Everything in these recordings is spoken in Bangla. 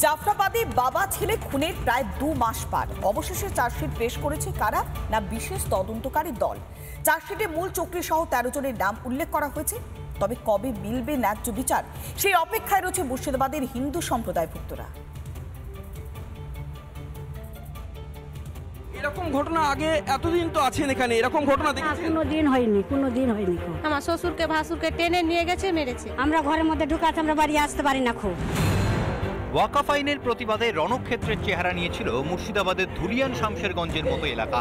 জাফরাবাদে বাবা ছেলে খুনের প্রায় 2 মাস পার। অবশেষে চার্জশিট পেশ করেছে কারা না বিশেষ তদন্তকারী দল। চার্জশিটে মূল চক্রী সহ 13 জনের নাম উল্লেখ করা হয়েছে। তবে কবে মিলবে ন্যায্য বিচার সেই অপেক্ষায় রয়েছে মুর্শিদাবাদের হিন্দু সম্প্রদায়ভুক্তরা। এরকম ঘটনা আগে এতদিন তো আছেন এখানে, এরকম ঘটনা দেখেছেন? কোনোদিন হয়নি। আমার শ্বশুরকে ভাসুরকে টেনে নিয়ে গেছে, মেরেছে। আমরা ঘরের মধ্যে ঢুকাতে আমরা বাড়ি আসতে পারি না। খুব ওয়াকফ আইনের প্রতিবাদে রণক্ষেত্রের চেহারা নিয়েছিল মুর্শিদাবাদের ধুলিয়ান শামশেরগঞ্জের মতো এলাকা।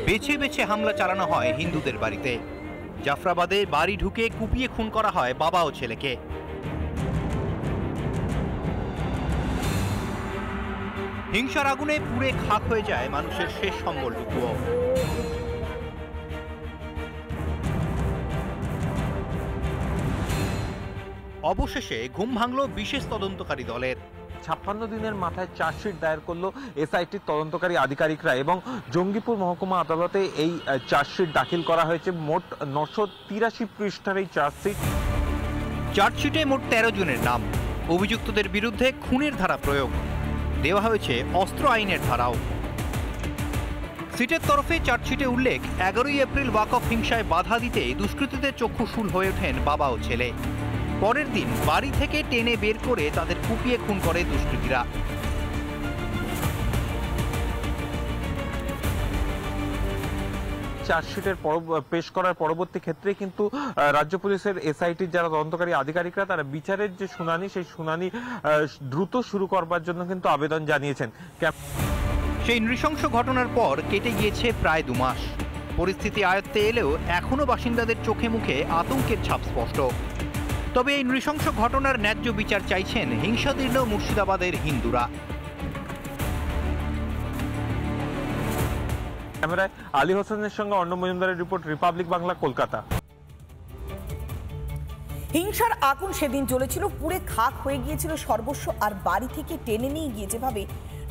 বেছে বেছে হামলা চালানো হয় হিন্দুদের বাড়িতে। জাফরাবাদে বাড়ি ঢুকে কুপিয়ে খুন করা হয় বাবা ও ছেলেকে। হিংসার আগুনে পুড়ে খাক হয়ে যায় মানুষের শেষ সম্বলটুকুও। অবশেষে ঘুম ভাঙল বিশেষ তদন্তকারী দলের। 56 দিনের মাথায় চার্জশিট দায়ের করলো এসআইটির তদন্তকারী আধিকারিকরা এবং জঙ্গিপুর মহকুমা আদালতে এই চার্জশিট দাখিল করা হয়েছে। মোট 983 পৃষ্ঠার এই চার্জশিটে মোট 13 জনের নাম। অভিযুক্তদের বিরুদ্ধে খুনের ধারা প্রয়োগ, দেওয়া হয়েছে অস্ত্র আইনের ধারাও। সিটের তরফে চার্জশিটে উল্লেখ 11ই এপ্রিল ওয়াকফ হিংসায় বাধা দিতে দুষ্কৃতীদের চক্ষুশূল হয়ে ওঠেন বাবা ও ছেলে। পরের দিন বাড়ি থেকে টেনে বের করে তাদের কুপিয়ে খুন করে দুষ্কৃতীরা। চার্জশিটের পেশ করার পরবর্তী ক্ষেত্রে কিন্তু রাজ্য পুলিশের এসআইটির যারা তদন্তকারী আধিকারিকরা তারা বিচারের যে শুনানি সেই শুনানি দ্রুত শুরু করবার জন্য কিন্তু আবেদন জানিয়েছেন। সেই নৃশংস ঘটনার পর কেটে গিয়েছে প্রায় 2 মাস। পরিস্থিতি আয়ত্তে এলেও এখনো বাসিন্দাদের চোখে মুখে আতঙ্কের ছাপ স্পষ্ট। তবে এই নৃশংস ঘটনার ন্যায্য বিচার চাইছেন হিংসাদীর্ণ মুর্শিদাবাদের হিন্দুরা। ক্যামেরায় আলী হোসেনের সঙ্গে অর্ণব মজুমদারের রিপোর্ট, রিপাবলিক বাংলা, কলকাতা। হিংসার আগুন সেদিন জ্বলেছিল, পুড়ে খাক হয়ে গিয়েছিল সর্বস্ব। আর বাড়ি থেকে টেনে নিয়ে গিয়ে যেভাবে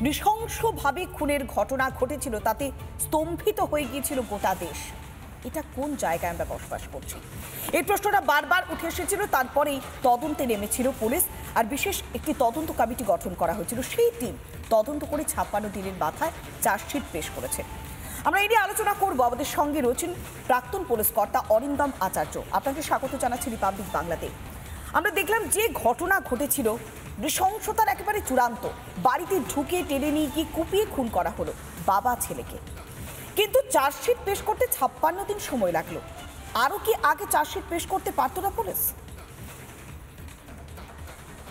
নৃশংসভাবে খুনের ঘটনা ঘটেছিল তাতে স্তম্ভিত হয়ে গিয়েছিল গোটা দেশ। এটা কোন জায়গায় আমরা বসবাস করছি? এই প্রশ্নটা বারবার উঠে এসেছিল। তারপরেই তদন্তে নেমেছিল পুলিশ আর বিশেষ একটি তদন্ত কমিটি গঠন করা হয়েছিল। সেই টিম তদন্ত করে 56 দিনের মাথায় চার্জশিট পেশ করেছে। আমরা এই নিয়ে আলোচনা করবো। আমাদের সঙ্গে রয়েছেন প্রাক্তন পুলিশ কর্তা অরিন্দম আচার্য। আপনাকে স্বাগত জানাচ্ছি রিপাবলিক বাংলাতে। আমরা দেখলাম যে ঘটনা ঘটেছিল নৃশংসতার একেবারে চূড়ান্ত। বাড়িতে ঢুকে টেনে নিয়ে গিয়ে কুপিয়ে খুন করা হলো বাবা ছেলেকে। কিন্তু চার্জশিট পেশ করতে 56 দিন সময় লাগলো। আরো কি আগে চার্জশিট পেশ করতে পারতো না পুলিশ?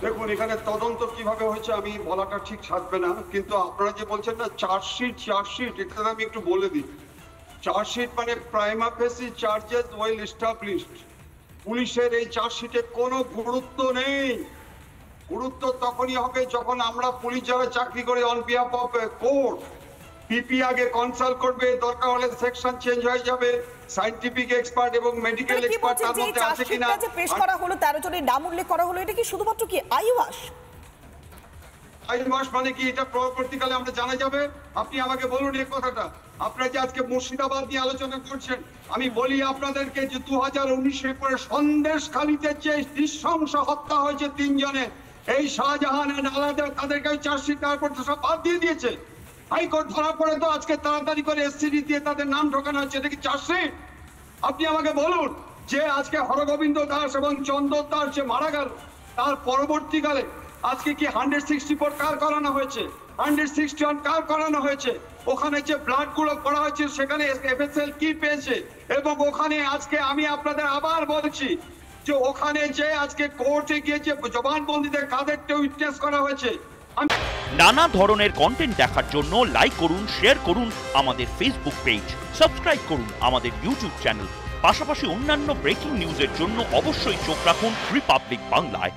দেখুন, এখানে তদন্ত কিভাবে হয়েছে আমি বলাটা ঠিক থাকবে না, কিন্তু আপনারা যে বলছেন না চার্জশিট এটা আমি একটু বলে দিই। চার্জশিট মানে প্রাইমা ফেসি চার্জেস ওয়েল এস্টাবলিশড। পুলিশের এই চার্জশিটে কোনো গুরুত্ব নেই। গুরুত্ব তখনই হবে যখন আমরা পুলিশ যারা চাকরি করে অন বিহাফ অফ কোর্ট, পিপি আগে কনসাল্ট করবে, দরকার হলে সেকশন চেঞ্জ হয়ে যাবে। সায়েন্টিফিক এক্সপার্ট এবং মেডিকেল এক্সপার্ট তার মধ্যে আছে কিনা পেশ করা হলো, 13 জনের নাম উল্লেখ করা হলো, এটা কি শুধুমাত্র কি আইওয়াস মানে কি এটা পরবর্তীকালে আমরা জানা যাবে? আপনি আমাকে বলুন এই কথাটা। আপনারা যে আজকে মুর্শিদাবাদ নিয়ে আলোচনা করছেন, আমি বলি আপনাদেরকে যে 2019 পরে সন্দেশখালীতে যে নৃশংস হত্যা হয়েছে 3 জনে, এই শাহজাহান আলাদা তাদেরকে চার্জশিট দেওয়ার পর সব বাদ দিয়ে দিয়েছে। হাইকোর্ট ধরা পড়ে তো আজকে তাড়াতাড়ি করে এসসিডি দিয়ে তাদের নাম ঢোকানো হচ্ছে। এটা কি চার্জশিট? আপনি আমাকে বলুন যে আজকে হরগোবিন্দ দাস এবং চন্দন দাস যে মারা গেল তার পরবর্তীকালে আজকে কি 164 কার করানো হয়েছে, 161 কার করানো হয়েছে? ওখানে যে ব্লাড গুলো করা হয়েছে সেখানে এফএসএল কি পেয়েছে? এবং ওখানে আজকে আমি আপনাদের আবার বলছি যে ওখানে যে আজকে কোর্টে গিয়ে যে জবানবন্দিতে কাদের উইটনেস করা হয়েছে। নানা ধরনের কন্টেন্ট দেখার জন্য লাইক করুন, শেয়ার করুন আমাদের ফেসবুক পেজ, সাবস্ক্রাইব করুন আমাদের ইউটিউব চ্যানেল। পাশাপাশি অন্যান্য ব্রেকিং নিউজের জন্য অবশ্যই চোখ রাখুন রিপাবলিক বাংলায়।